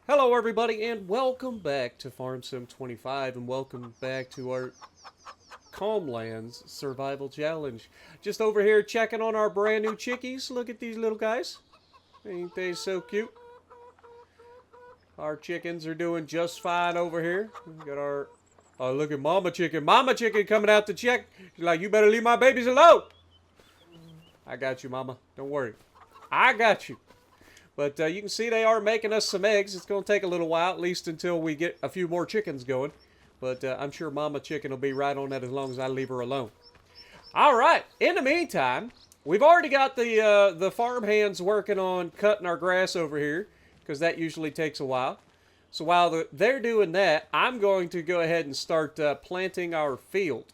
Hello everybody and welcome back to Farm Sim 25 and welcome back to our Calmlands Survival Challenge. Just over here checking on our brand new chickies. Look at these little guys. Ain't they so cute? Our chickens are doing just fine over here. We got our... Oh, look at Mama Chicken. Mama Chicken coming out to check. She's like, you better leave my babies alone. I got you, Mama. Don't worry. I got you. But you can see they are making us some eggs. It's going to take a little while, at least until we get a few more chickens going. But I'm sure Mama Chicken will be right on that as long as I leave her alone. All right. In the meantime, we've already got the farm hands working on cutting our grass over here, because that usually takes a while. So while they're doing that, I'm going to go ahead and start planting our field.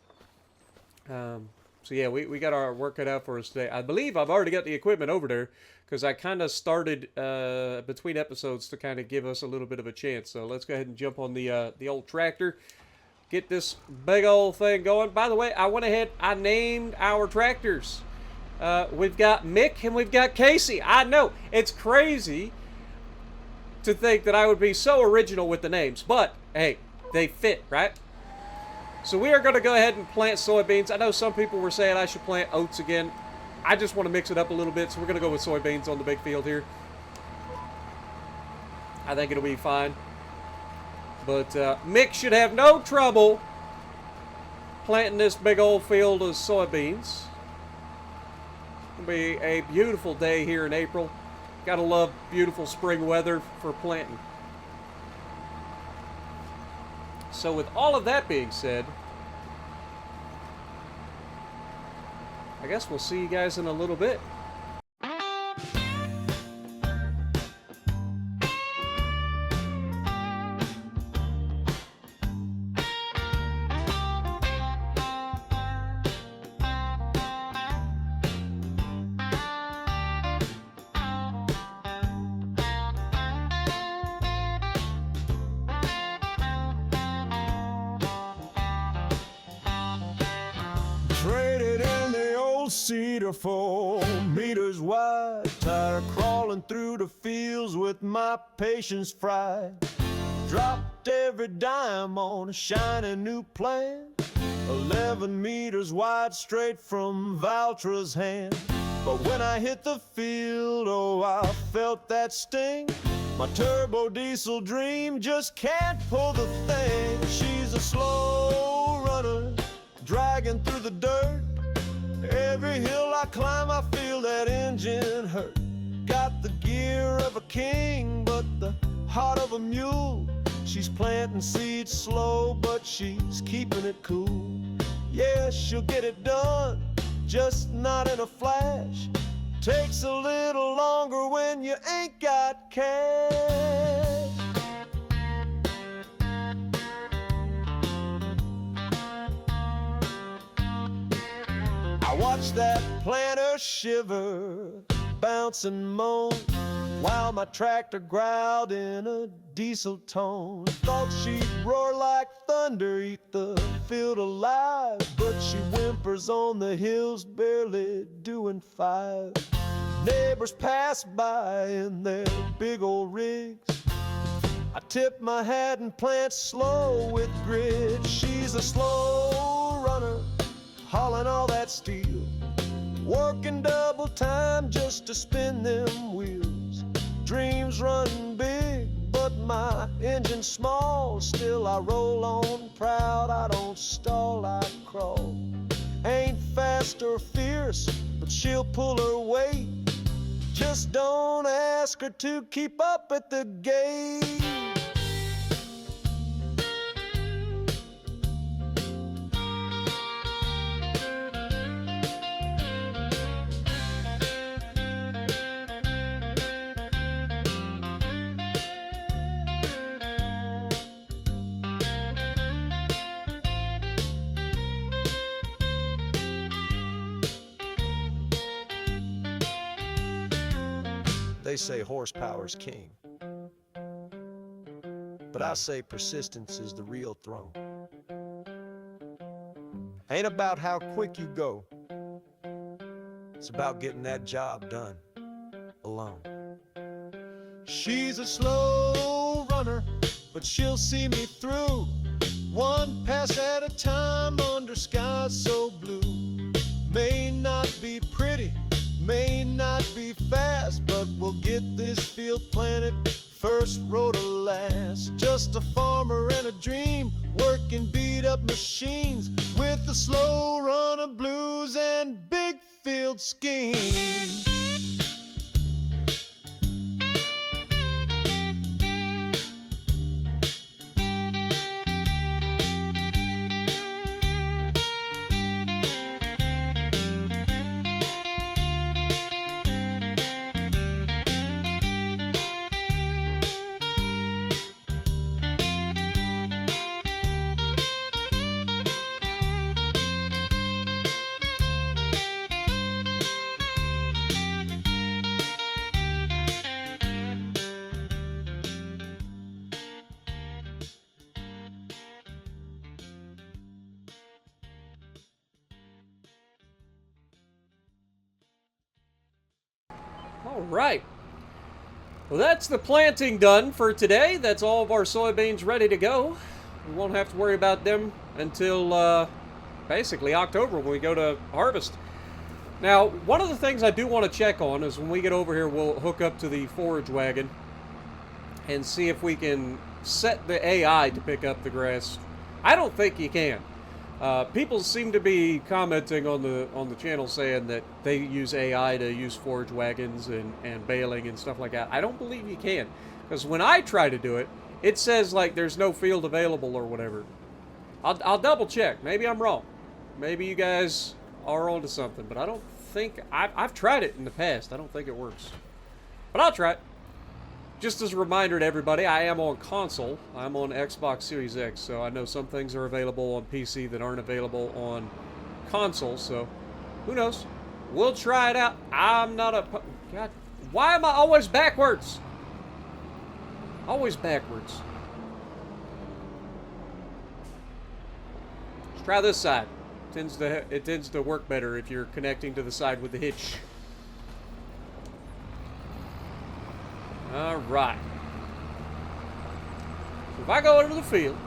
So yeah, we got our work cut out for us today. I believe I've already got the equipment over there because I kind of started between episodes to kind of give us a little bit of a chance. So let's go ahead and jump on the old tractor, get this big old thing going. By the way, I went ahead, I named our tractors. We've got Mick and we've got Casey. I know, it's crazy to think that I would be so original with the names, but hey, they fit, right? So we are going to go ahead and plant soybeans. I know some people were saying I should plant oats again. I just want to mix it up a little bit, so we're going to go with soybeans on the big field here. I think it'll be fine. But Mick should have no trouble planting this big old field of soybeans. It'll be a beautiful day here in April. Gotta love beautiful spring weather for planting. So with all of that being said, I guess we'll see you guys in a little bit. Traded in the old cedar 4 meters wide. Tired of crawling through the fields with my patience fried. Dropped every dime on a shiny new plan. 11 meters wide straight from Valtra's hand. But when I hit the field, oh, I felt that sting. My turbo diesel dream just can't pull the thing. She's a slow runner, dragging through the dirt. Every hill I climb, I feel that engine hurt. Got the gear of a king, but the heart of a mule. She's planting seeds slow, but she's keeping it cool. Yeah, she'll get it done, just not in a flash. Takes a little longer when you ain't got cash. I watched that planter shiver, bounce and moan, while my tractor growled in a diesel tone. Thought she'd roar like thunder, eat the field alive, but she whimpers on the hills, barely doing 5. Neighbors pass by in their big old rigs. I tip my hat and plant slow with grit. She's a slow runner, hauling all that steel, working double time just to spin them wheels. Dreams run big, but my engine's small. Still I roll on proud, I don't stall, I crawl. Ain't fast or fierce, but she'll pull her weight. Just don't ask her to keep up at the gate. They say horsepower's king, but I say persistence is the real throne. Ain't about how quick you go, it's about getting that job done alone. She's a slow but she'll see me through. One pass at a time under skies so blue. May not be pretty, may not be fast, but we'll get this field planted, first row to last. Just a farmer and a dream, working beat up machines with a slow run of blues and big field schemes. All right. Well, that's the planting done for today. That's all of our soybeans ready to go. We won't have to worry about them until basically October when we go to harvest. Now, one of the things I do want to check on is when we get over here, we'll hook up to the forage wagon and see if we can set the AI to pick up the grass. I don't think you can. People seem to be commenting on the channel saying that they use AI to use forage wagons and baling and stuff like that. I don't believe you can, because when I try to do it, it says like there's no field available or whatever. I'll double check. Maybe I'm wrong. Maybe you guys are onto something, but I don't think I've tried it in the past. I don't think it works, but I'll try it. Just as a reminder to everybody, I am on console. I'm on Xbox Series X, so I know some things are available on PC that aren't available on console, so who knows? We'll try it out. I'm not a... God, why am I always backwards? Always backwards. Let's try this side. It tends to work better if you're connecting to the side with the hitch. Alright. So if I go into the field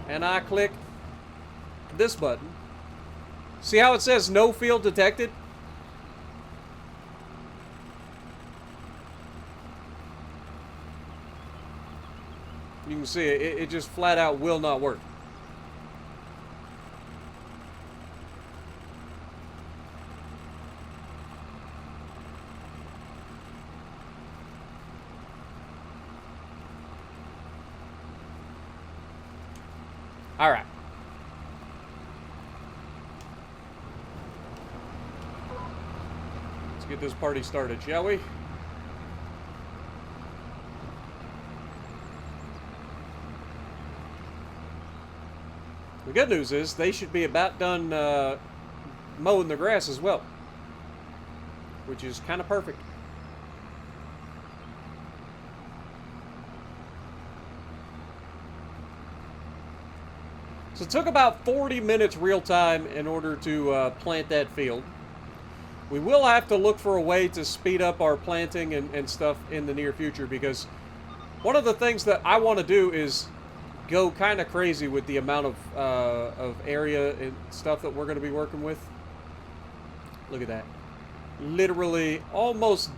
and I click this button, see how it says no field detected? You can see it just flat out will not work. All right. Let's get this party started, shall we? The good news is they should be about done mowing the grass as well, which is kind of perfect. So it took about 40 minutes real time in order to plant that field. We will have to look for a way to speed up our planting and stuff in the near future, because one of the things that I want to do is go kind of crazy with the amount of area and stuff that we're going to be working with. Look at that. Literally almost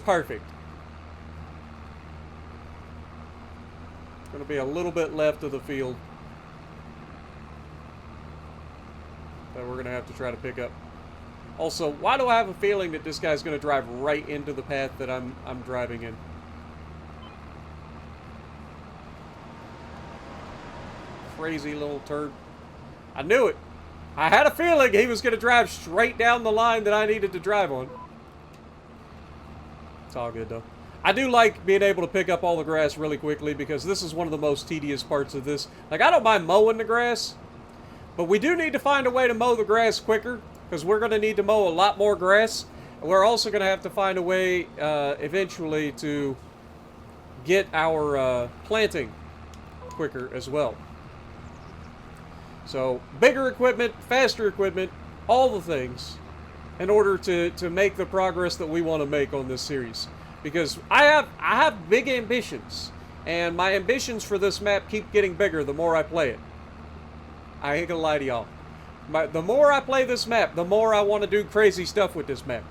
perfect. Going to be a little bit left of the field that we're going to have to try to pick up. Also, why do I have a feeling that this guy's going to drive right into the path that I'm driving in? Crazy little turd. I knew it. I had a feeling he was going to drive straight down the line that I needed to drive on. It's all good, though. I do like being able to pick up all the grass really quickly, because this is one of the most tedious parts of this. Like, I don't mind mowing the grass, but we do need to find a way to mow the grass quicker, because we're going to need to mow a lot more grass. We're also going to have to find a way eventually to get our planting quicker as well. So, bigger equipment, faster equipment, all the things in order to make the progress that we want to make on this series. Because I have big ambitions. And my ambitions for this map keep getting bigger the more I play it. I ain't gonna lie to y'all. The more I play this map, the more I want to do crazy stuff with this map.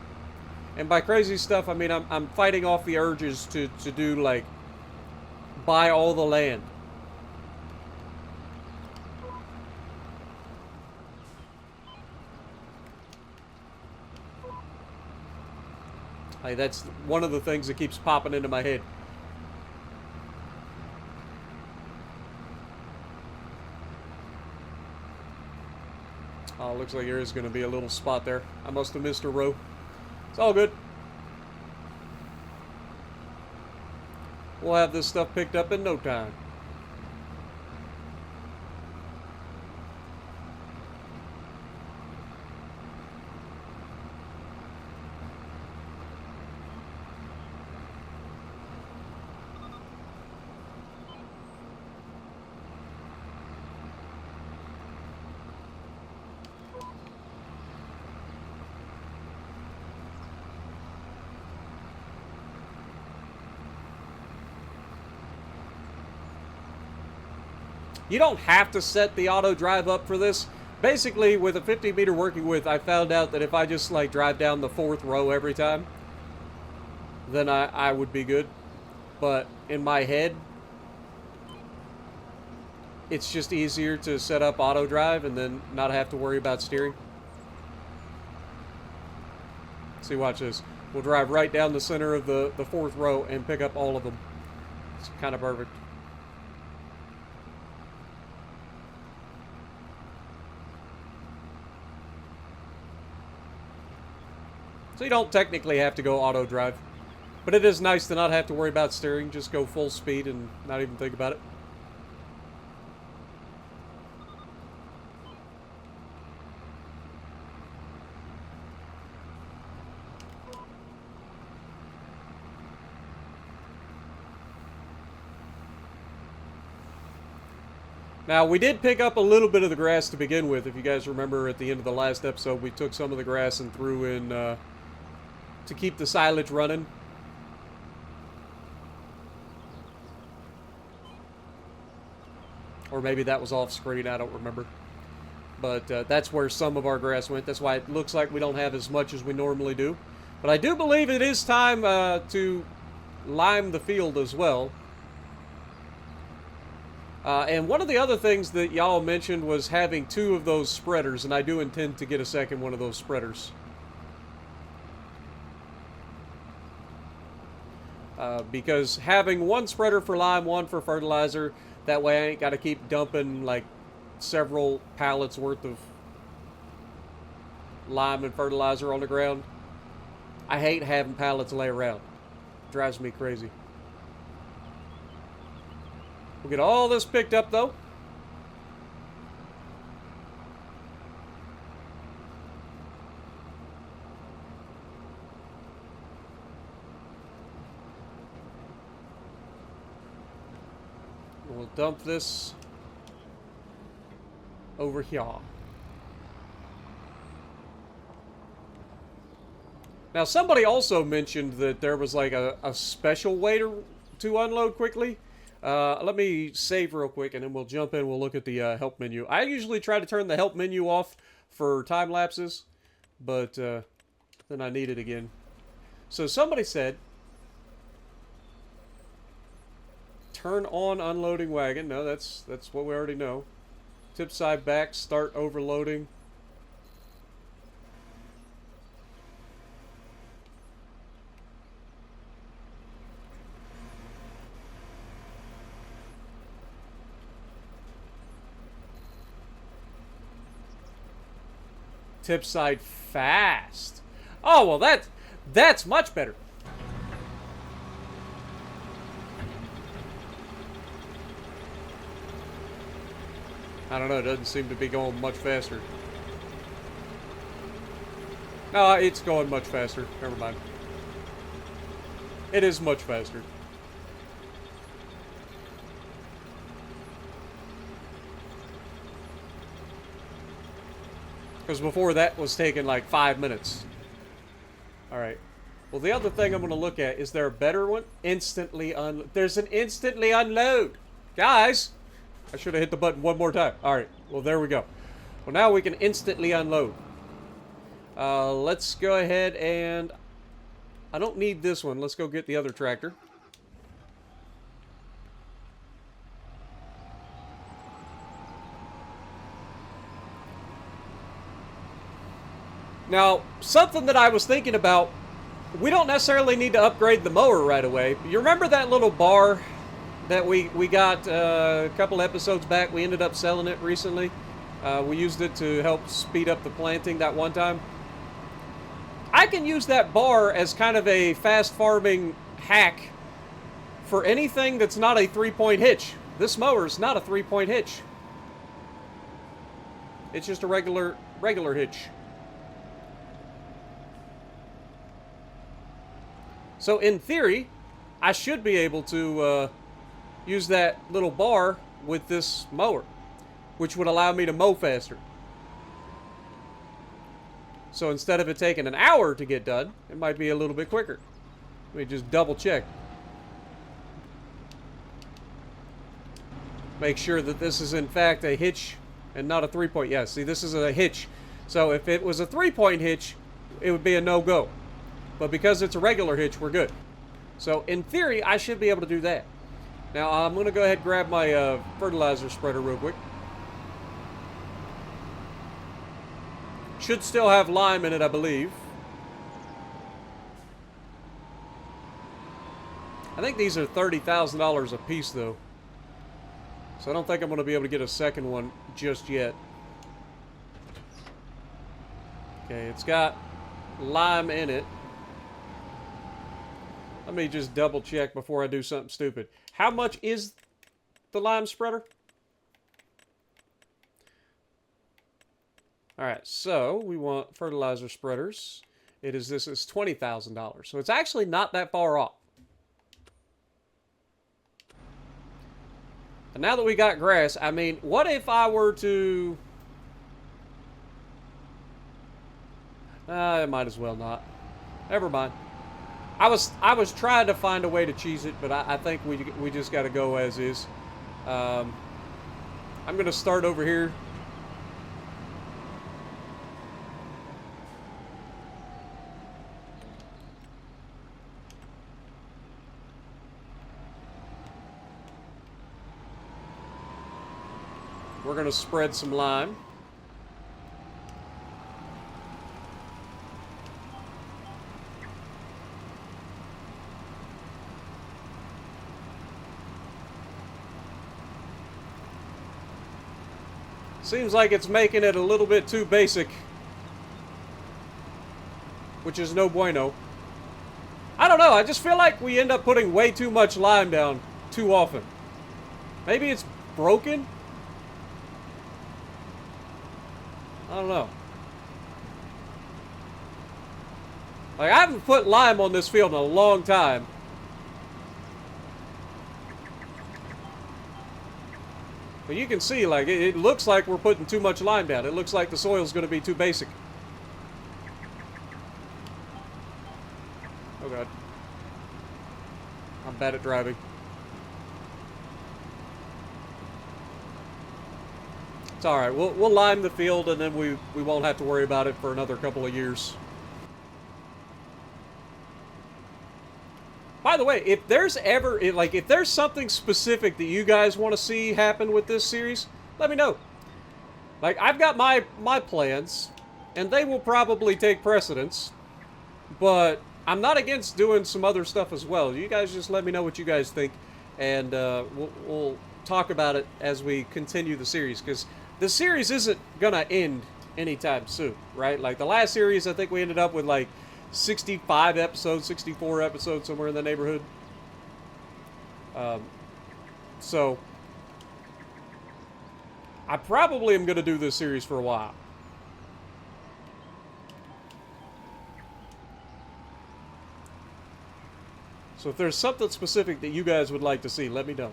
And by crazy stuff, I mean I'm fighting off the urges to do, like, buy all the land. Like, that's one of the things that keeps popping into my head. Oh, looks like there is going to be a little spot there. I must have missed a row. It's all good. We'll have this stuff picked up in no time. You don't have to set the auto drive up for this. Basically, with a 50-meter working width, I found out that if I just, like, drive down the 4th row every time, then I would be good. But in my head, it's just easier to set up auto drive and then not have to worry about steering. See, watch this. We'll drive right down the center of the 4th row and pick up all of them. It's kind of perfect. So you don't technically have to go auto drive. But it is nice to not have to worry about steering. Just go full speed and not even think about it. Now, we did pick up a little bit of the grass to begin with. If you guys remember, at the end of the last episode, we took some of the grass and threw in to keep the silage running. Or maybe that was off screen, I don't remember. But that's where some of our grass went. That's why it looks like we don't have as much as we normally do. But I do believe it is time to lime the field as well. And one of the other things that y'all mentioned was having 2 of those spreaders, and I do intend to get a second one of those spreaders. Because having 1 spreader for lime, 1 for fertilizer, that way I ain't got to keep dumping like several pallets worth of lime and fertilizer on the ground. I hate having pallets lay around. It drives me crazy. We'll get all this picked up, though. We'll dump this over here. Now, somebody also mentioned that there was like a special way to unload quickly. Let me save real quick, and then we'll jump in. We'll look at the help menu. I usually try to turn the help menu off for time lapses, but then I need it again. So somebody said, turn on unloading wagon. No, that's what we already know. Tip side back, start overloading. Tip side fast. Oh, well, that's much better. I don't know, it doesn't seem to be going much faster. No, it's going much faster. Never mind. It is much faster. Because before that was taking like 5 minutes. Alright. Well, the other thing I'm going to look at, is there a better one? There's an instantly unload. Guys, I should have hit the button one more time. All right, well, there we go. Well, now we can instantly unload. Let's go ahead and... I don't need this one. Let's go get the other tractor. Now, something that I was thinking about, we don't necessarily need to upgrade the mower right away. You remember that little bar that we got a couple episodes back? We ended up selling it recently. We used it to help speed up the planting that one time. I can use that bar as kind of a fast farming hack for anything that's not a 3-point hitch. This mower is not a 3-point hitch. It's just a regular hitch. So in theory, I should be able to use that little bar with this mower, which would allow me to mow faster. So instead of it taking an hour to get done, it might be a little bit quicker. Let me just double check. Make sure that this is in fact a hitch and not a 3-point. Yeah, see, this is a hitch. So if it was a 3-point hitch, it would be a no-go. But because it's a regular hitch, we're good. So in theory, I should be able to do that. Now I'm going to go ahead and grab my fertilizer spreader real quick. Should still have lime in it, I believe. I think these are $30,000 a piece, though. So I don't think I'm going to be able to get a second one just yet. Okay, it's got lime in it. Let me just double check before I do something stupid. How much is the lime spreader? Alright, so we want fertilizer spreaders. This is $20,000. So it's actually not that far off. And now that we got grass, I mean, what if I were to... I might as well not. Never mind. I was trying to find a way to cheese it, but I think we just got to go as is. I'm going to start over here. We're going to spread some lime. Seems like it's making it a little bit too basic, which is no bueno. I don't know, I just feel like we end up putting way too much lime down too often. Maybe it's broken? I don't know. Like, I haven't put lime on this field in a long time. But you can see, like, it looks like we're putting too much lime down. It looks like the soil's going to be too basic. Oh, God. I'm bad at driving. It's alright. We'll lime the field, and then we won't have to worry about it for another couple of years. By the way, if there's ever, if there's something specific that you guys want to see happen with this series, let me know. Like, I've got my plans, and they will probably take precedence, but I'm not against doing some other stuff as well. You guys just let me know what you guys think, and we'll talk about it as we continue the series, because the series isn't gonna end anytime soon, right? Like, the last series, I think we ended up with, like, 65 episodes, 64 episodes, somewhere in the neighborhood. So, I probably am going to do this series for a while. So if there's something specific that you guys would like to see, let me know.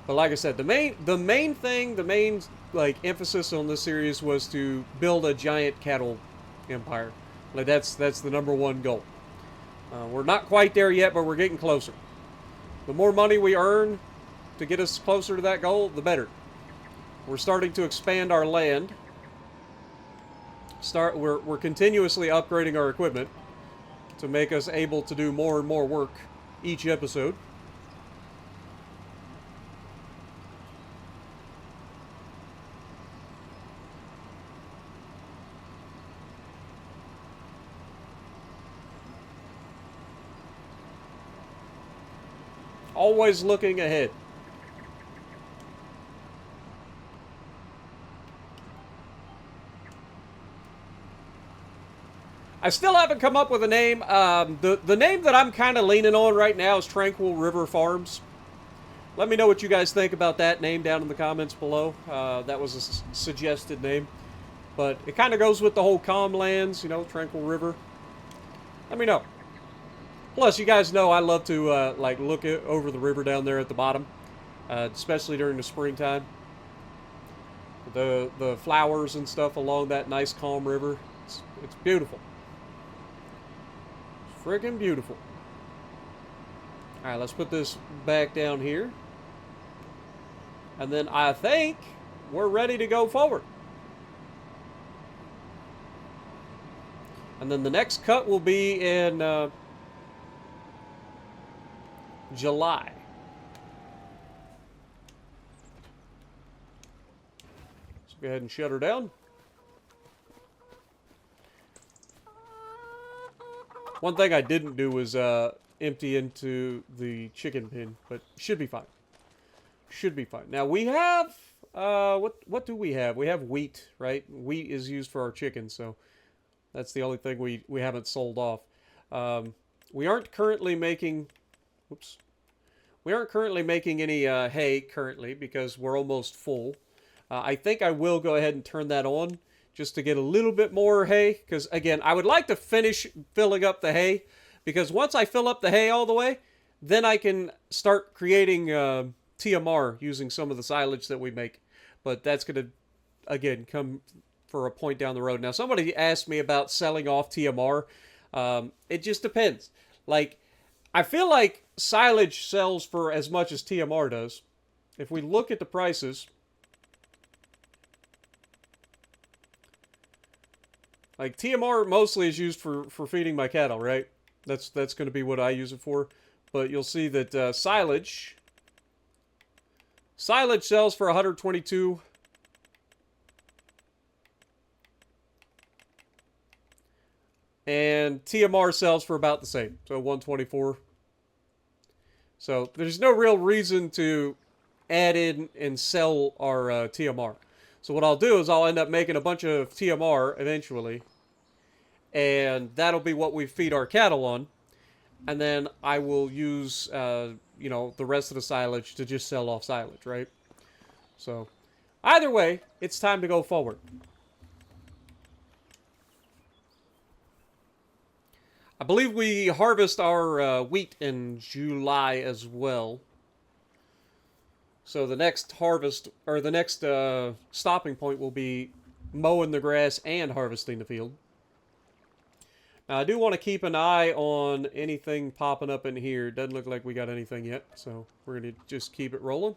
But like I said, the main emphasis on this series was to build a giant cattle empire. Like that's the #1 goal. We're not quite there yet, but we're getting closer. The more money we earn to get us closer to that goal, the better. We're starting to expand our land. We're continuously upgrading our equipment to make us able to do more and more work each episode. Always looking ahead. I still haven't come up with a name. The name that I'm kind of leaning on right now is Tranquil River Farms. Let me know what you guys think about that name down in the comments below. That was a suggested name. But it kind of goes with the whole calm lands, you know, Tranquil River. Let me know. Plus, you guys know I love to like look over the river down there at the bottom, especially during the springtime. The flowers and stuff along that nice calm river. It's beautiful. It's freaking beautiful. All right, let's put this back down here. And then I think we're ready to go forward. And then the next cut will be in July. Let's go ahead and shut her down. One thing I didn't do was empty into the chicken pen, but should be fine. Should be fine. Now we have what do we have? We have wheat, right? Wheat is used for our chickens, so that's the only thing we haven't sold off. We aren't currently making we aren't currently making any hay currently because we're almost full. I think I will go ahead and turn that on just to get a little bit more hay, because again, I would like to finish filling up the hay, because once I fill up the hay all the way, then I can start creating TMR using some of the silage that we make. But that's going to, again, come for a point down the road. Now, somebody asked me about selling off TMR. It just depends. Like, I feel like silage sells for as much as TMR does. If we look at the prices, like TMR mostly is used for feeding my cattle, right? That's going to be what I use it for. But you'll see that silage sells for 122. And TMR sells for about the same, so 124. So there's no real reason to add in and sell our TMR. So what I'll do is I'll end up making a bunch of TMR eventually, and that'll be what we feed our cattle on. And then I will use, you know, the rest of the silage to just sell off silage, right? So either way, it's time to go forward. I believe we harvest our wheat in July as well. So the next harvest, or the next stopping point will be mowing the grass and harvesting the field. Now, I do want to keep an eye on anything popping up in here. Doesn't look like we got anything yet, so we're going to just keep it rolling.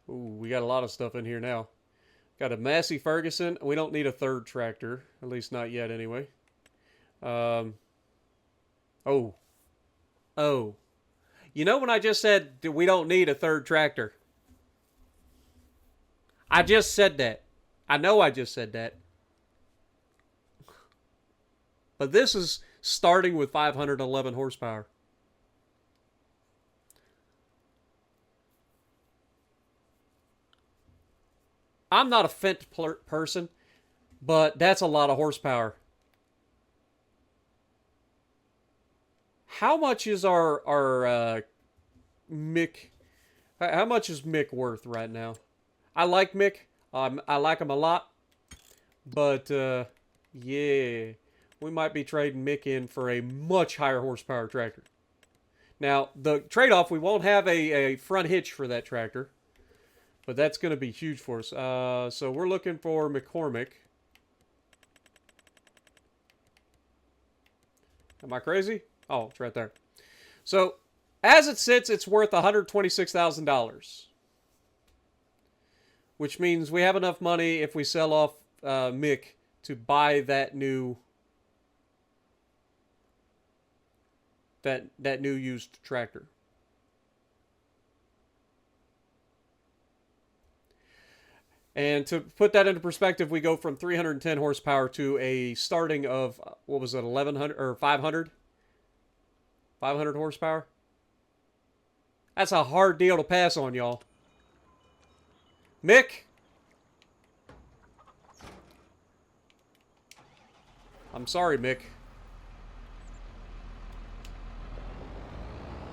Ooh, we got a lot of stuff in here now. Got a Massey Ferguson. We don't need a third tractor. At least not yet, anyway. Oh. Oh. You know when I just said we don't need a third tractor? I just said that. I know I just said that. But this is starting with 511 horsepower. I'm not a Fendt person, but that's a lot of horsepower. How much is our Mick? How much is Mick worth right now? I like Mick. I like him a lot. But, yeah, we might be trading Mick in for a much higher horsepower tractor. Now, the trade-off, we won't have a front hitch for that tractor. But that's going to be huge for us. So we're looking for McCormick. Am I crazy? Oh, it's right there. So, as it sits, it's worth $126,000. Which means we have enough money if we sell off Mick to buy that new that new used tractor. And to put that into perspective, we go from 310 horsepower to a starting of, what was it, 1,100 or 500? 500 horsepower? That's a hard deal to pass on, y'all. Mick? I'm sorry, Mick.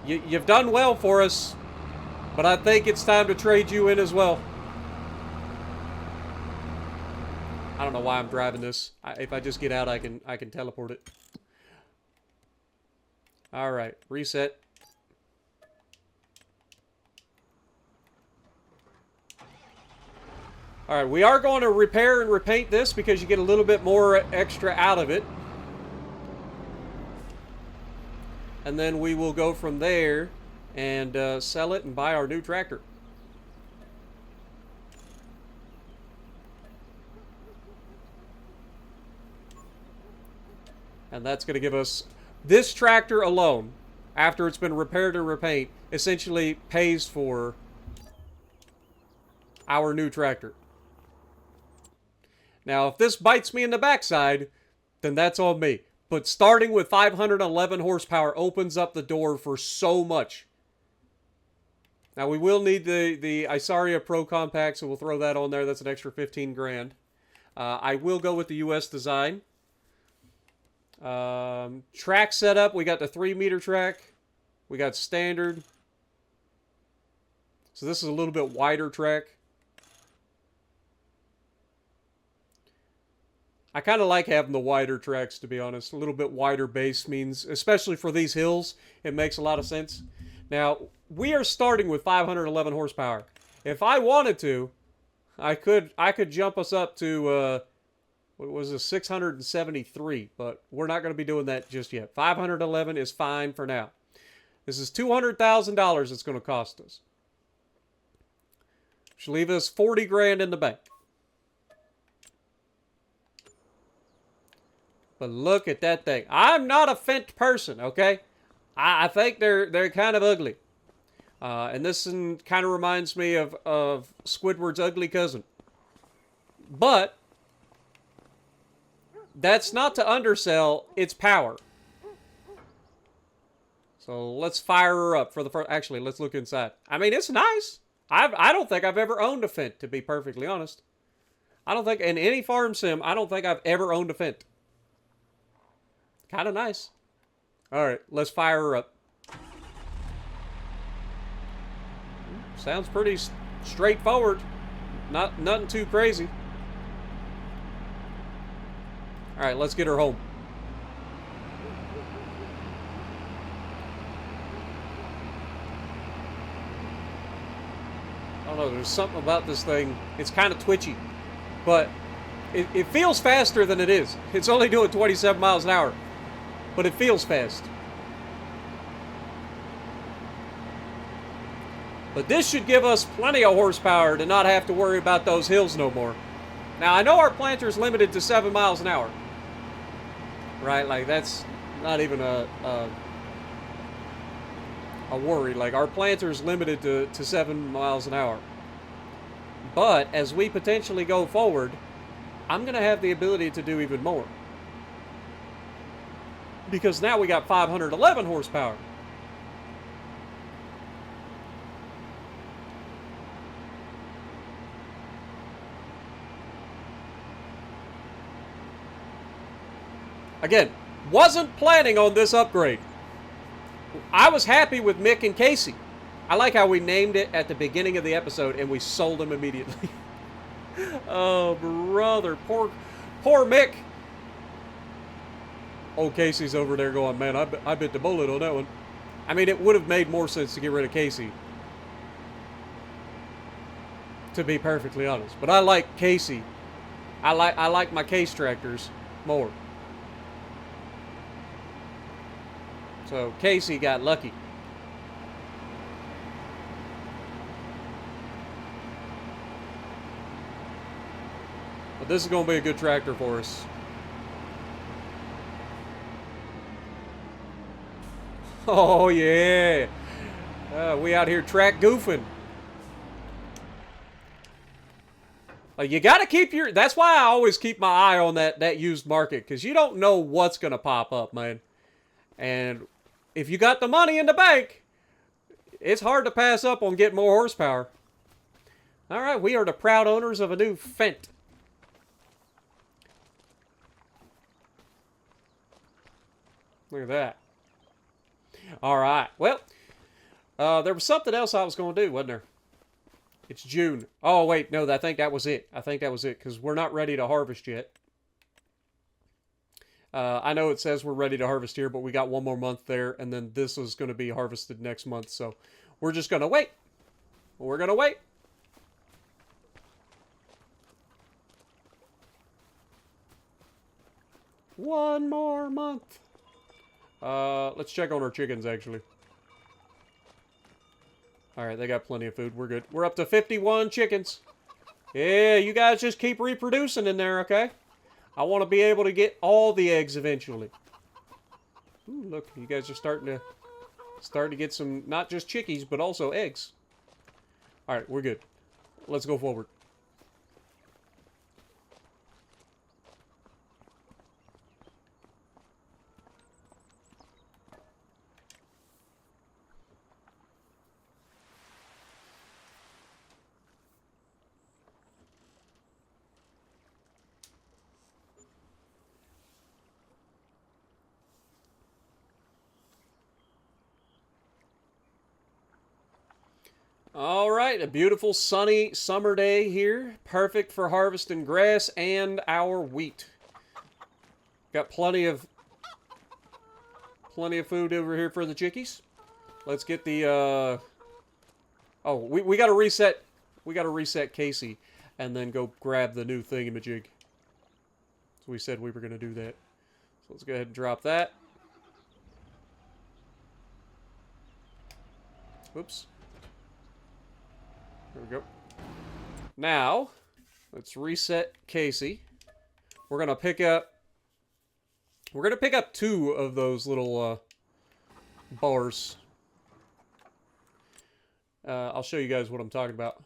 You've done well for us, but I think it's time to trade you in as well. I don't know why I'm driving this. If I just get out, I can teleport it. All right, reset. All right, we are going to repair and repaint this because you get a little bit more extra out of it. And then we will go from there and sell it and buy our new tractor. And that's going to give us, this tractor alone, after it's been repaired and repaint, essentially pays for our new tractor. Now, if this bites me in the backside, then that's on me. But starting with 511 horsepower opens up the door for so much. Now, we will need the Isaria Pro Compact, so we'll throw that on there. That's an extra 15 grand. I will go with the US design. Track setup, we got the 3-meter track. We got standard. So this is a little bit wider track. I kind of like having the wider tracks, to be honest. A little bit wider base means, especially for these hills, it makes a lot of sense. Now, we are starting with 511 horsepower. If I wanted to, I could jump us up to what was it, 673, but we're not going to be doing that just yet. 511 is fine for now. This is $200,000 it's going to cost us. Should leave us 40 grand in the bank. But look at that thing. I'm not a Fendt person, okay? I think they're kind of ugly. And this kind of reminds me of Squidward's ugly cousin. But that's not to undersell its power. So let's fire her up for the first. Actually, let's look inside. I mean, it's nice. I don't think I've ever owned a Fendt, to be perfectly honest. I don't think in any farm sim, I don't think I've ever owned a Fendt. Kind of nice. All right, let's fire her up. Sounds pretty straightforward. Nothing too crazy. All right, let's get her home. I don't know, there's something about this thing. It's kind of twitchy, but it feels faster than it is. It's only doing 27 miles an hour, but it feels fast. But this should give us plenty of horsepower to not have to worry about those hills no more. Now, I know our planter's limited to 7 miles an hour. Right? Like, that's not even a worry. Like, our planter's limited to 7 miles an hour. But, as we potentially go forward, I'm going to have the ability to do even more. Because now we got 511 horsepower. Again, wasn't planning on this upgrade. I was happy with Mick and Casey. I like how we named it at the beginning of the episode and we sold him immediately. Oh, brother. Poor Mick. Oh, Casey's over there going, man, I bit the bullet on that one. I mean, it would have made more sense to get rid of Casey, to be perfectly honest. But I like Casey. I like my Case tractors more. So Casey got lucky. But this is going to be a good tractor for us. Oh, yeah. We out here track goofing. Like, you got to keep your... That's why I always keep my eye on that used market. Because you don't know what's going to pop up, man. And if you got the money in the bank, it's hard to pass up on getting more horsepower. All right, we are the proud owners of a new Fendt. Look at that. All right. Well, there was something else I was going to do, wasn't there? It's June. Oh, wait. No, I think that was it. I think that was it because we're not ready to harvest yet. I know it says we're ready to harvest here, but we got one more month there, and then this is going to be harvested next month. So we're just going to wait. We're going to wait. One more month. Let's check on our chickens, actually. Alright, they got plenty of food. We're good. We're up to 51 chickens. Yeah, you guys just keep reproducing in there, okay? I want to be able to get all the eggs eventually. Ooh, look, you guys are starting to get some, not just chickies, but also eggs. Alright, we're good. Let's go forward. All right, a beautiful sunny summer day here. Perfect for harvesting grass and our wheat. Got plenty of food over here for the chickies. Let's get the oh, we got to reset. We got to reset Casey and then go grab the new thingamajig. So we said we were going to do that. So let's go ahead and drop that. Whoops. There we go. Now, let's reset Casey. We're gonna pick up 2 of those little bars. I'll show you guys what I'm talking about.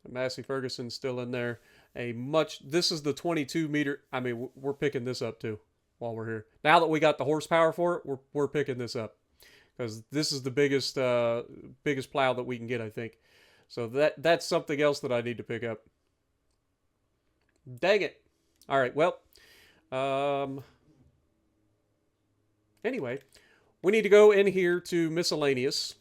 Massey Ferguson's still in there. This is the 22 meter. I mean, we're picking this up too while we're here. Now that we got the horsepower for it, we're picking this up because this is the biggest plow that we can get, I think. So that's something else that I need to pick up. Dang it. All right, well. Anyway, we need to go in here to miscellaneous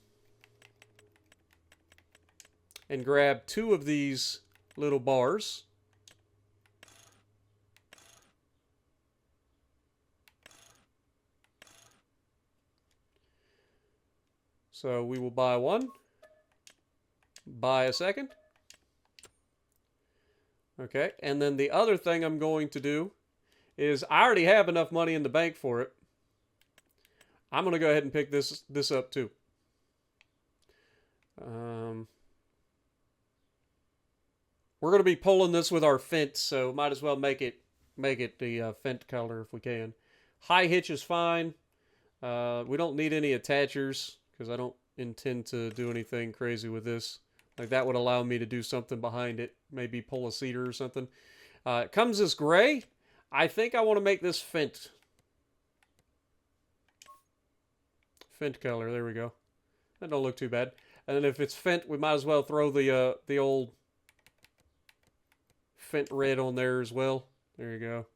and grab 2 of these little bars. So we will buy 1. Buy a second. Okay, and then the other thing I'm going to do is I already have enough money in the bank for it. I'm going to go ahead and pick this up too. We're going to be pulling this with our Fendt, so might as well make it the Fendt color if we can. High hitch is fine. We don't need any attachers because I don't intend to do anything crazy with this. Like that would allow me to do something behind it. Maybe pull a cedar or something. It comes as gray. I think I want to make this Fendt. Fendt color. There we go. That don't look too bad. And then if it's Fendt, we might as well throw the old Fendt red on there as well. There you go.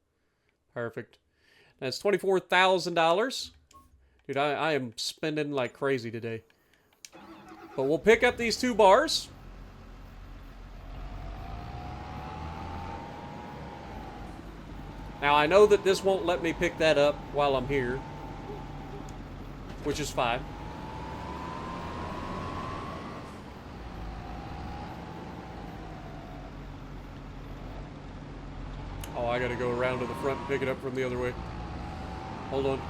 Perfect. That's $24,000. Dude, I am spending like crazy today. But we'll pick up these 2 bars. Now, I know that this won't let me pick that up while I'm here, which is fine. Oh, I gotta go around to the front and pick it up from the other way. Hold on.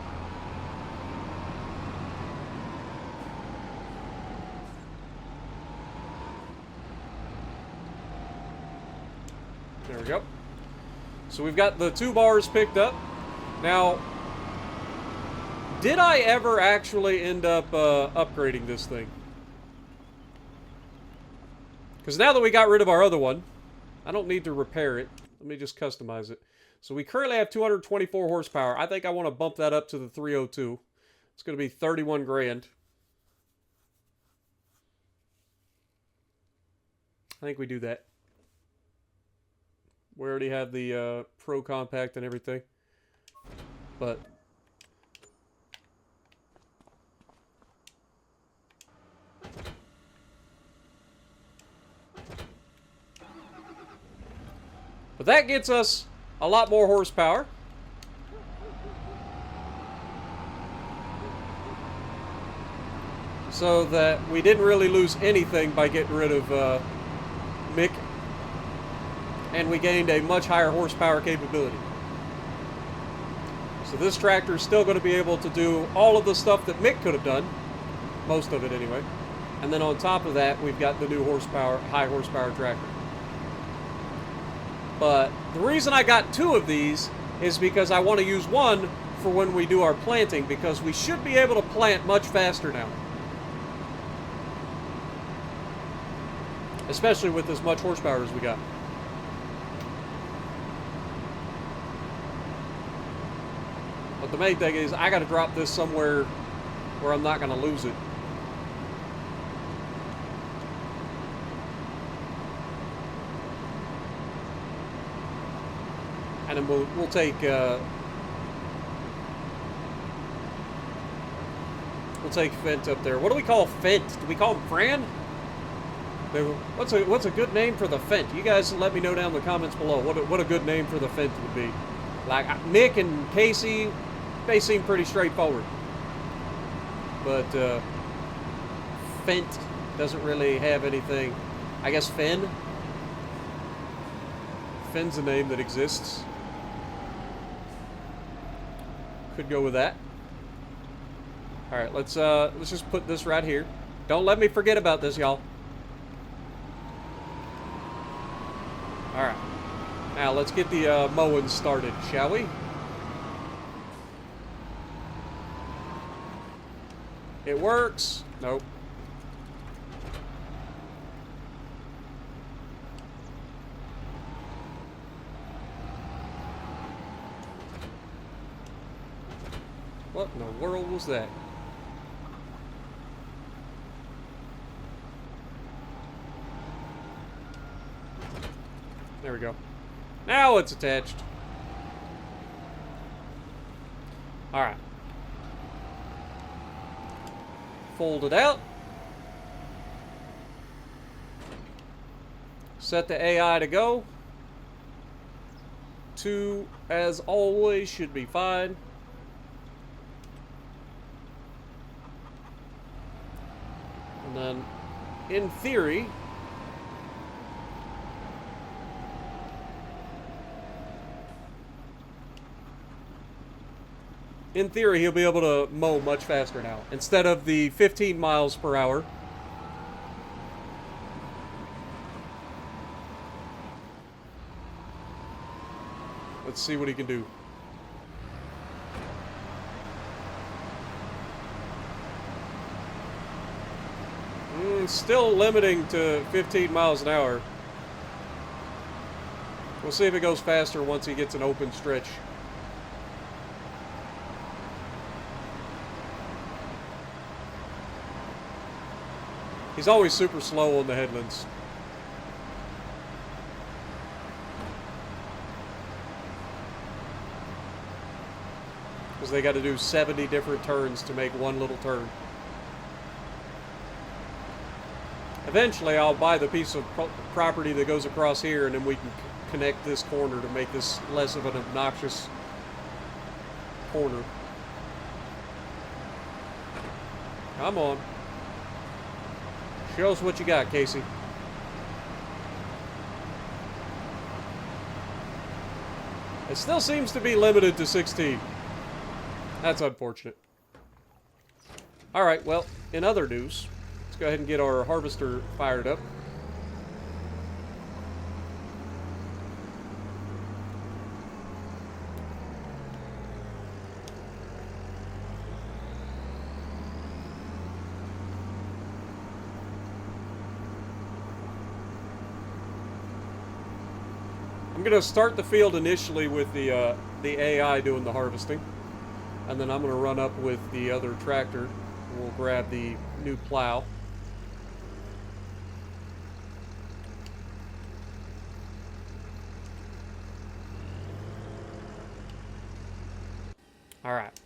There we go. So we've got the 2 bars picked up. Now, did I ever actually end up upgrading this thing? Because now that we got rid of our other one, I don't need to repair it. Let me just customize it. So we currently have 224 horsepower. I think I want to bump that up to the 302. It's going to be 31 grand. I think we do that. We already have the Pro Compact and everything. But that gets us a lot more horsepower. So that we didn't really lose anything by getting rid of Mick. And we gained a much higher horsepower capability. So this tractor is still going to be able to do all of the stuff that Mick could have done. Most of it anyway. And then on top of that, we've got the new horsepower, high horsepower tractor. But the reason I got 2 of these is because I want to use one for when we do our planting, because we should be able to plant much faster now. Especially with as much horsepower as we got. But the main thing is, I got to drop this somewhere where I'm not going to lose it. And then we'll take Fent up there. What do we call Fent? Do we call him Fran? What's a good name for the Fent? You guys let me know down in the comments below what a good name for the Fent would be. Like Mick and Casey, they seem pretty straightforward. But Fent doesn't really have anything. I guess Finn. Finn's a name that exists. Could go with that. All right, let's just put this right here. Don't let me forget about this, y'all. All right. Now let's get the mowing started, shall we? It works. Nope. What in the world was that? There we go. Now it's attached. All right. Fold it out. Set the AI to go. 2, as always, should be fine. And then, in theory, he'll be able to mow much faster now. Instead of the 15 miles per hour. Let's see what he can do. Still limiting to 15 miles an hour. We'll see if it goes faster once he gets an open stretch. He's always super slow on the headlands. Because they got to do 70 different turns to make one little turn. Eventually, I'll buy the piece of property that goes across here, and then we can connect this corner to make this less of an obnoxious corner. Come on. Show us what you got, Casey. It still seems to be limited to 16. That's unfortunate. Alright, well, in other news, let's go ahead and get our harvester fired up. I'm going to start the field initially with the AI doing the harvesting, and then I'm going to run up with the other tractor, and we'll grab the new plow. Alright,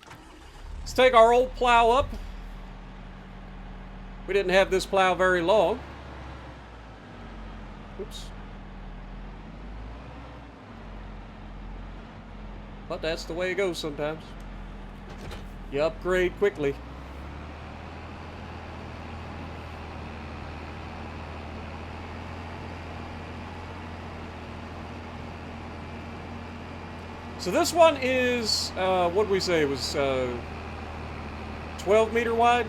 let's take our old plow up. We didn't have this plow very long. Oops. But that's the way it goes sometimes. You upgrade quickly. So this one is, what did we say? It was 12 meter wide.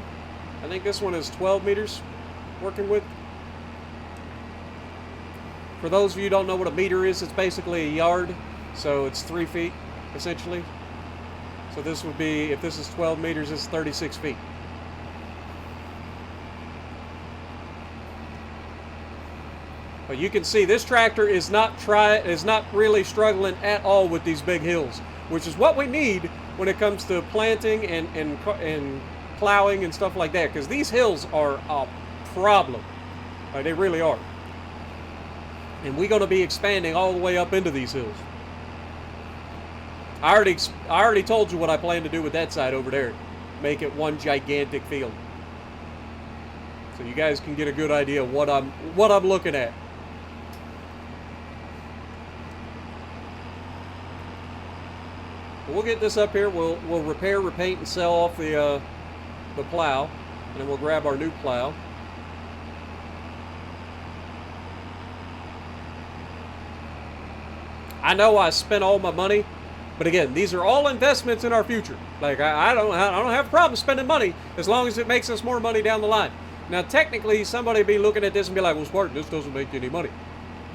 I think this one is 12 meters working with. For those of you who don't know what a meter is, it's basically a yard. So it's 3 feet. Essentially. So this would be, if this is 12 meters, it's 36 feet. But you can see this tractor is not really struggling at all with these big hills, which is what we need when it comes to planting and plowing and stuff like that, because these hills are a problem. They really are. And we're going to be expanding all the way up into these hills. I already told you what I plan to do with that side over there. Make it one gigantic field. So you guys can get a good idea of what I'm looking at. But we'll get this up here. We'll repair, repaint, and sell off the plow, and then we'll grab our new plow. I know I spent all my money. But again, these are all investments in our future. Like I don't have a problem spending money as long as it makes us more money down the line. Now, technically, somebody be looking at this and be like, "Well, Spartan, this doesn't make any money,"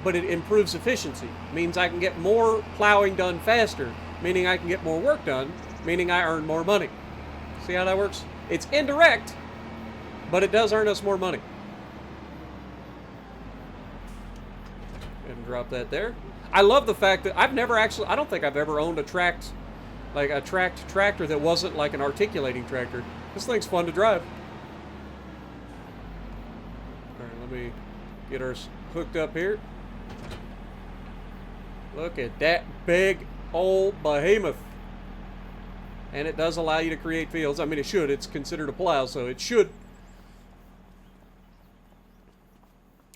but it improves efficiency. Means I can get more plowing done faster. Meaning I can get more work done. Meaning I earn more money. See how that works? It's indirect, but it does earn us more money. And drop that there. I love the fact that I've never actually, I don't think I've ever owned a tracked tractor that wasn't like an articulating tractor. This thing's fun to drive. All right, let me get ours hooked up here. Look at that big old behemoth. And it does allow you to create fields. I mean, it should. It's considered a plow, so it should.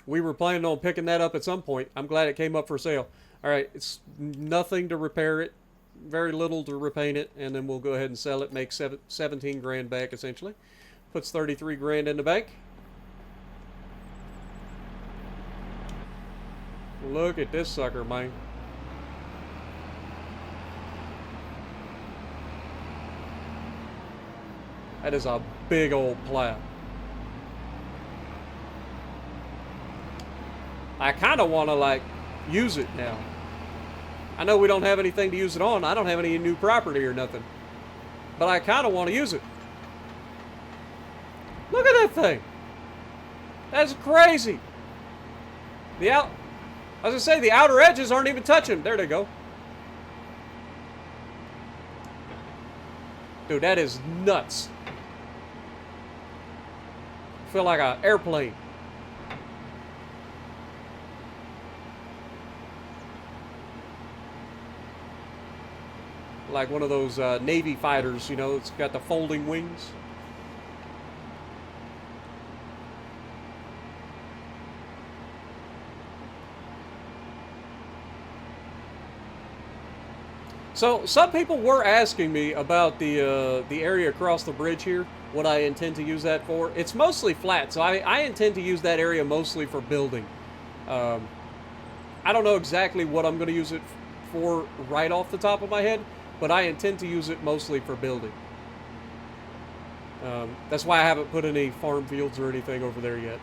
We were planning on picking that up at some point. I'm glad it came up for sale. All right, it's nothing to repair it, very little to repaint it, and then we'll go ahead and sell it, make 17 grand back essentially. Puts 33 grand in the bank. Look at this sucker, man. That is a big old plow. I kind of want to like use it now. I know we don't have anything to use it on. I don't have any new property or nothing. But I kind of want to use it. Look at that thing. That's crazy. I was going to say, the outer edges aren't even touching. There they go. Dude, that is nuts. I feel like an airplane. Like one of those Navy fighters, you know, it's got the folding wings. So some people were asking me about the area across the bridge here, what I intend to use that for. It's mostly flat, so I intend to use that area mostly for building. I don't know exactly what I'm going to use it for right off the top of my head, but I intend to use it mostly for building. That's why I haven't put any farm fields or anything over there yet.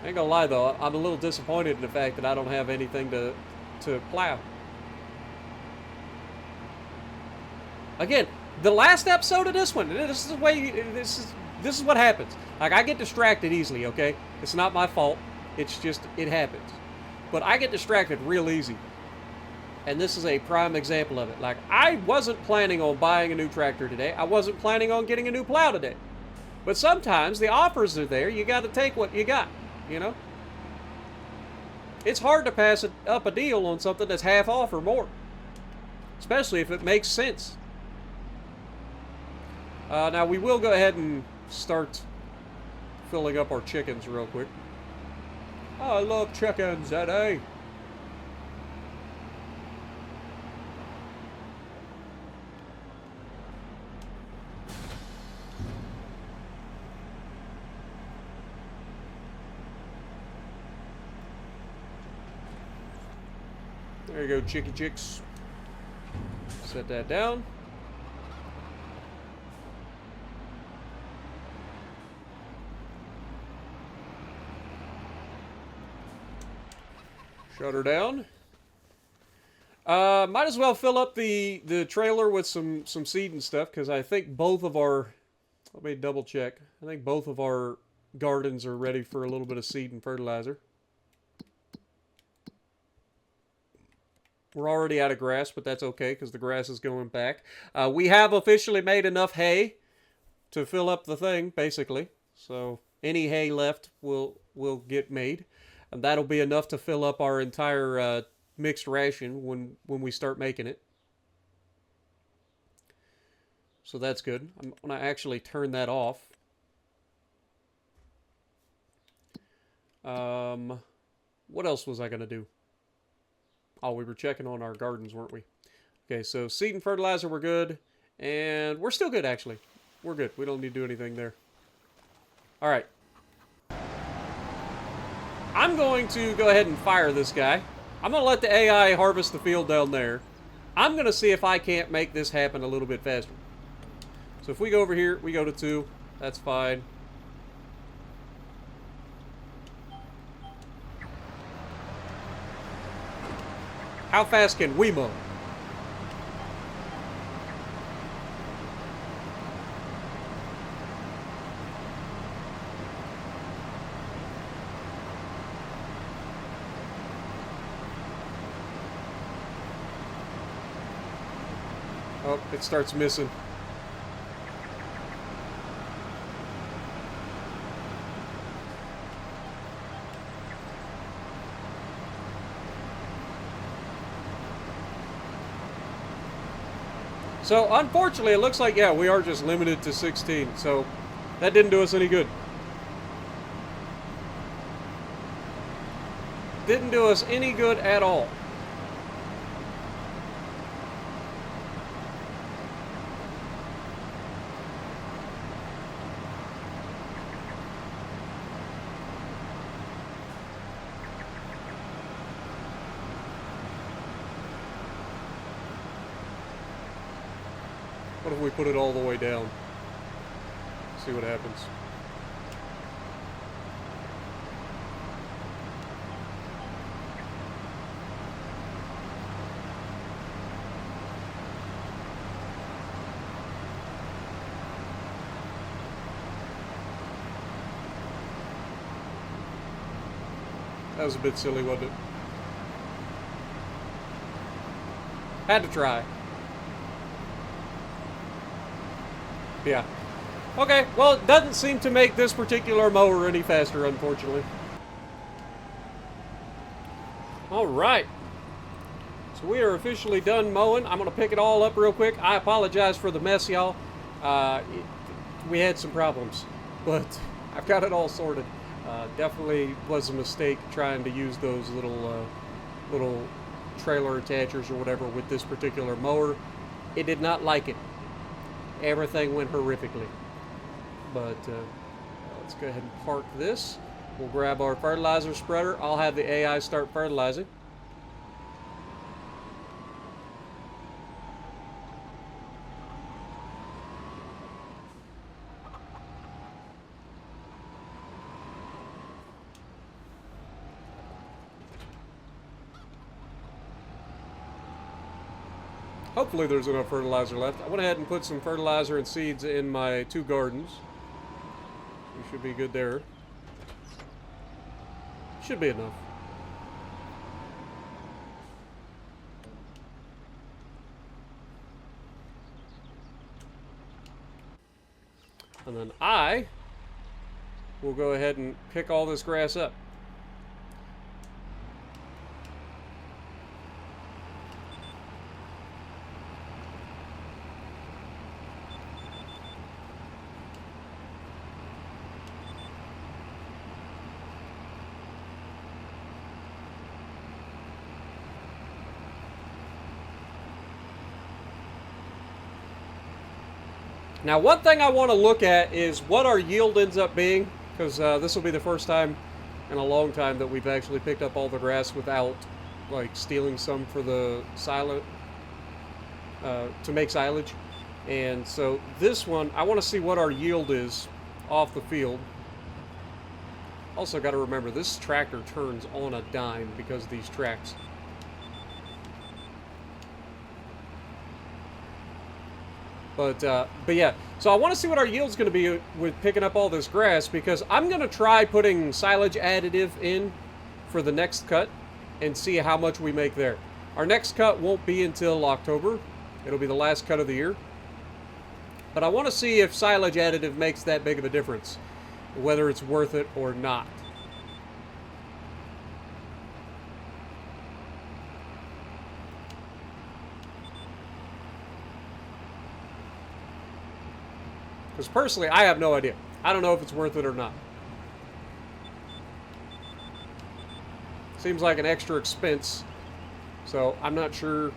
I ain't gonna lie though, I'm a little disappointed in the fact that I don't have anything to plow. Again, the last episode of this one, this is the way, this is what happens. Like, I get distracted easily, okay? It's not my fault. It's just, it happens. But I get distracted real easy. And this is a prime example of it. Like, I wasn't planning on buying a new tractor today. I wasn't planning on getting a new plow today. But sometimes the offers are there. You got to take what you got, you know? It's hard to pass up a deal on something that's half off or more. Especially if it makes sense. Now, we will go ahead and start filling up our chickens real quick. I love chickens, Eddie. There you go, chicky chicks. Set that down. Shut her down. Might as well fill up the trailer with some seed and stuff, because I think both of our... Let me double check. I think both of our gardens are ready for a little bit of seed and fertilizer. We're already out of grass, but that's okay, because the grass is going back. We have officially made enough hay to fill up the thing, basically. So any hay left will get made. And that'll be enough to fill up our entire mixed ration when we start making it. So that's good. I'm going to actually turn that off. What else was I going to do? Oh, we were checking on our gardens, weren't we? Okay, so seed and fertilizer, we're good. And we're still good, actually. We're good. We don't need to do anything there. All right. I'm going to go ahead and fire this guy. I'm going to let the AI harvest the field down there. I'm going to see if I can't make this happen a little bit faster. So if we go over here, we go to 2. That's fine. How fast can we mow? Oh, it starts missing. So, unfortunately, it looks like, yeah, we are just limited to 16. So, that didn't do us any good. Didn't do us any good at all. What if we put it all the way down? See what happens. That was a bit silly, wasn't it? Had to try. Yeah. Okay, well, it doesn't seem to make this particular mower any faster, unfortunately. Alright. So we are officially done mowing. I'm going to pick it all up real quick. I apologize for the mess, y'all. We had some problems, but I've got it all sorted. Definitely was a mistake trying to use those little trailer attachers or whatever with this particular mower. It did not like it. Everything went horrifically. But let's go ahead and park this. We'll grab our fertilizer spreader. I'll have the AI start fertilizing. Hopefully there's enough fertilizer left. I went ahead and put some fertilizer and seeds in my 2 gardens. We should be good there. Should be enough. And then I will go ahead and pick all this grass up. Now, one thing I want to look at is what our yield ends up being, because this will be the first time in a long time that we've actually picked up all the grass without, like, stealing some for the silage, to make silage. And so this one, I want to see what our yield is off the field. Also, got to remember, this tractor turns on a dime because of these tracks. But yeah, so I want to see what our yield's going to be with picking up all this grass, because I'm going to try putting silage additive in for the next cut and see how much we make there. Our next cut won't be until October. It'll be the last cut of the year. But I want to see if silage additive makes that big of a difference, whether it's worth it or not. Because personally, I have no idea. I don't know if it's worth it or not. Seems like an extra expense. So I'm not sure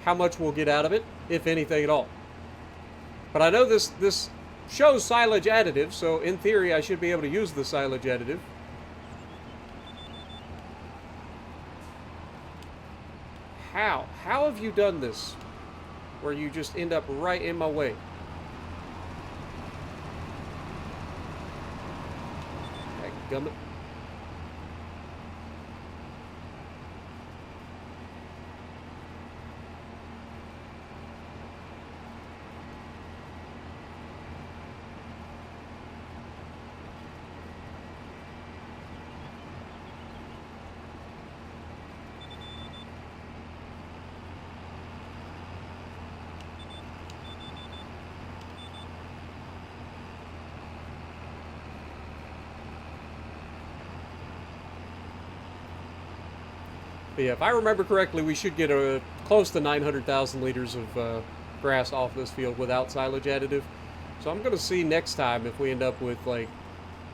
how much we'll get out of it, if anything at all. But I know this shows silage additive, so in theory I should be able to use the silage additive. How? How have you done this? Where you just end up right in my way? Gummit. But yeah, if I remember correctly, we should get close to 900,000 liters of grass off this field without silage additive. So I'm going to see next time if we end up with, like,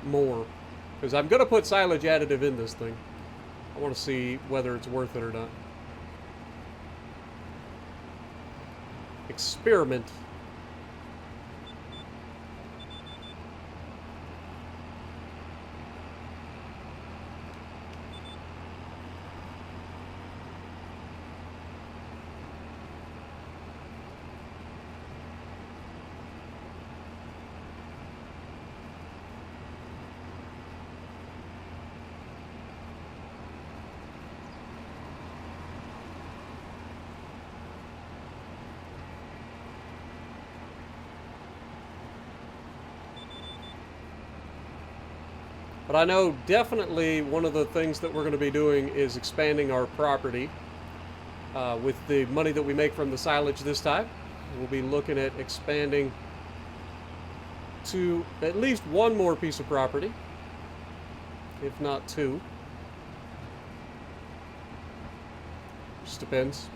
more. Because I'm going to put silage additive in this thing. I want to see whether it's worth it or not. Experiment. But I know definitely one of the things that we're going to be doing is expanding our property with the money that we make from the silage this time. We'll be looking at expanding to at least one more piece of property, if not 2. Just depends.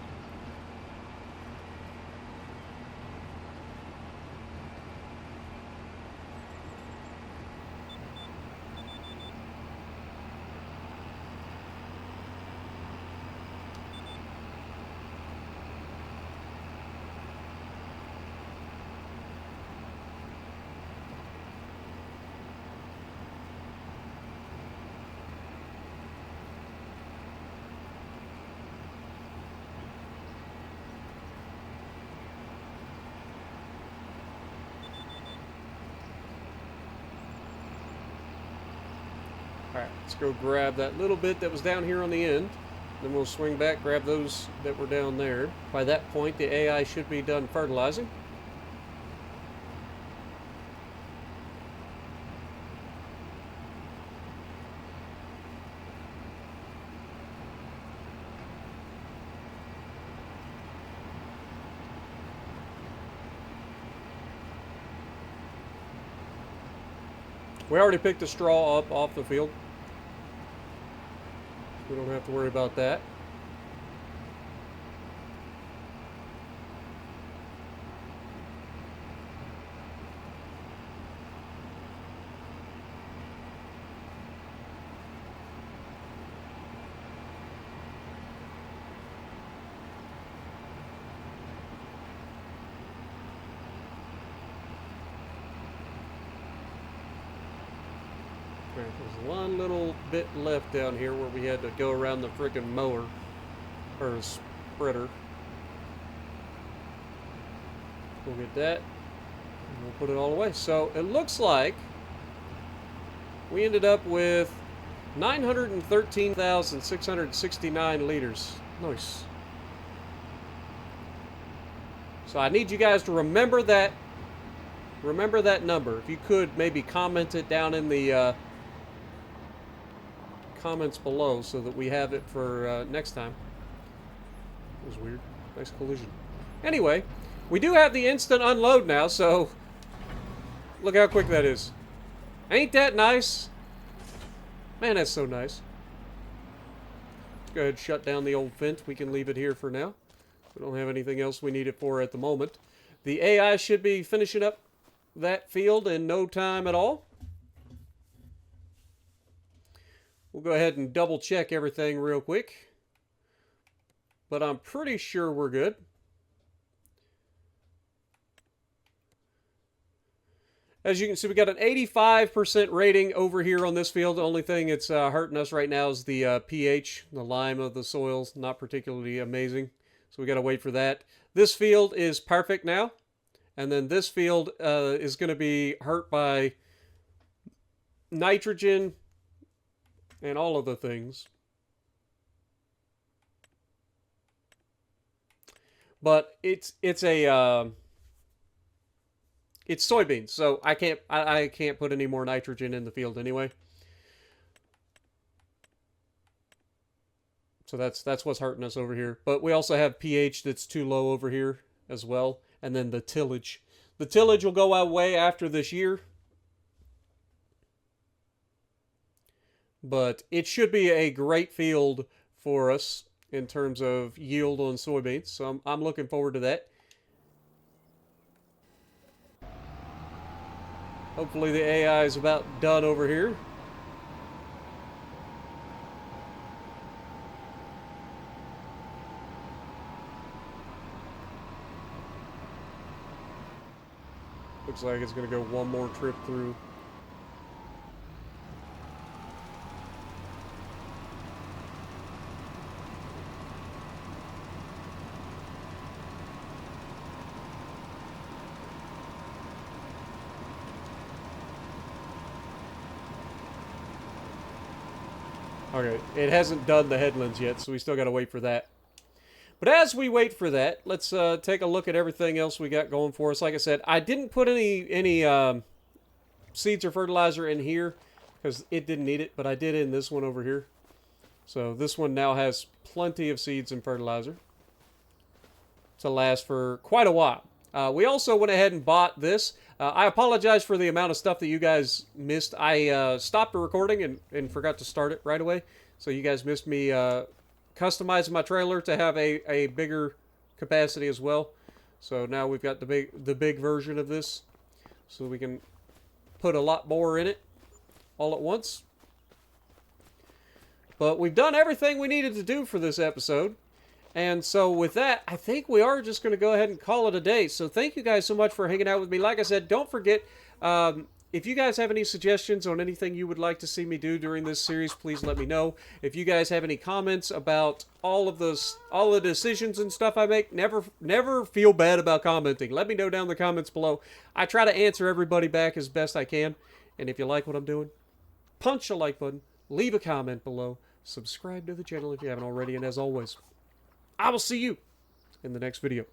Alright, let's go grab that little bit that was down here on the end. Then we'll swing back, grab those that were down there. By that point, the AI should be done fertilizing. We already picked the straw up off the field. We don't have to worry about that. There's one little bit left down here where we had to go around the friggin' mower or spreader. We'll get that and we'll put it all away. So it looks like we ended up with 913,669 liters. Nice. So I need you guys to remember that. Remember that number. If you could maybe comment it down in the comments below so that we have it for next time. That was weird. Nice collision. Anyway, we do have the instant unload now, so look how quick that is. Ain't that nice? Man, that's so nice. Let's go ahead and shut down the old vent. We can leave it here for now. We don't have anything else we need it for at the moment. The AI should be finishing up that field in no time at all. We'll go ahead and double check everything real quick. But I'm pretty sure we're good. As you can see, we got an 85% rating over here on this field. The only thing that's hurting us right now is the pH. The lime of the soil's not particularly amazing. So we got to wait for that. This field is perfect now. And then this field is going to be hurt by nitrogen and all of the things. But it's soybeans, so I can't put any more nitrogen in the field anyway. So that's what's hurting us over here. But we also have pH that's too low over here as well. And then the tillage. The tillage will go away after this year. But it should be a great field for us in terms of yield on soybeans. So I'm looking forward to that. Hopefully the AI is about done over here. Looks like it's going to go one more trip through. Okay, it hasn't done the headlands yet, so we still got to wait for that. But as we wait for that, let's take a look at everything else we got going for us. Like I said, I didn't put any seeds or fertilizer in here because it didn't need it, but I did in this one over here. So this one now has plenty of seeds and fertilizer to last for quite a while. We also went ahead and bought this. I apologize for the amount of stuff that you guys missed. I stopped the recording and forgot to start it right away. So you guys missed me customizing my trailer to have a bigger capacity as well. So now we've got the big version of this. So we can put a lot more in it all at once. But we've done everything we needed to do for this episode. And so with that, I think we are just going to go ahead and call it a day. So thank you guys so much for hanging out with me. Like I said, don't forget, if you guys have any suggestions on anything you would like to see me do during this series, please let me know. If you guys have any comments about all the decisions and stuff I make, never feel bad about commenting. Let me know down in the comments below. I try to answer everybody back as best I can. And if you like what I'm doing, punch the like button. leave a comment below, subscribe to the channel if you haven't already, and as always, I will see you in the next video.